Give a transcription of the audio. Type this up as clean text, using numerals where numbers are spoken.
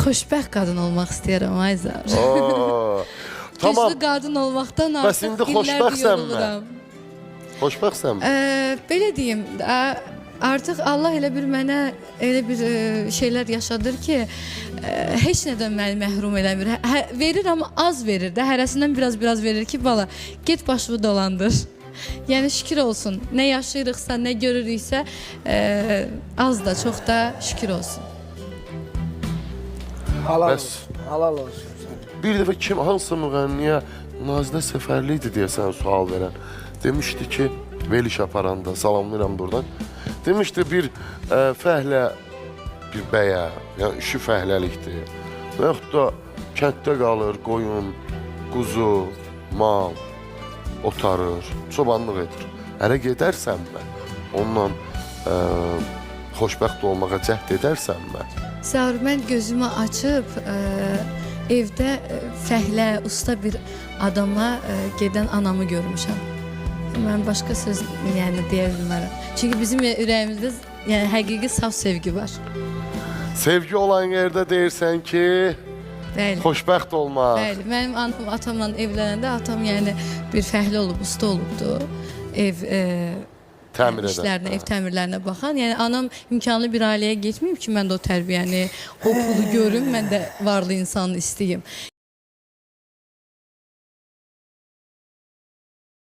Xoşbəxt qadın olmaq istəyirəm Ayzar. Tamam. Güclü qadın olmaqdan Bəs indi artıq illərdir xoşbəxtsənmi? yoruluram. Xoşbəxtsənmi? Belə deyim, artıq Allah elə bir mənə elə bir şeylər yaşadır ki, heç nədən məni məhrum eləmir. Verir amma az verir də, hərəsindən biraz verir ki, bala, get başımı dolandır. Yəni şükür olsun. Nə yaşayırıqsa, nə görürüksə, az da, çox da şükür olsun. Halal Bəs- olsun. Halal olsun. Bir dəfə kim, hansı müğənniyə Nazilə Səfərli idi deyə sən sual verən. Demişdi ki, Veliş aparanda, salamlayıram buradan. Demişdi bir fəhlə, bir bəyə, yəni işi fəhləlikdir. Və yaxud da kənddə qalır, qoyun, quzu, mal, otarır, çobanlıq edir. Ərə gedərsənmə, onunla xoşbəxt olmağa cəhd edərsənmə. Səhər mən gözümü açıb evdə fəhlə, usta bir adama gedən anamı görmüşəm. Mən başqa söz yəni deyə bilmərəm. Çünki bizim ürəyimizdə yəni həqiqi saf sevgi var. Sevgi olan yerdə deyirsən ki, Bəli. xoşbəxt olmaq. Bəli, mənim anam atamla evlənəndə atam yəni bir fəhlə olub, usta olubdu. Ev Təmir edən. işlərinə, ev təmirlərinə baxan. Yəni anam imkanlı bir ailəyə getməyib ki, mən də o tərbiyəni, o pulu görüm, mən də varlı insanı istəyim.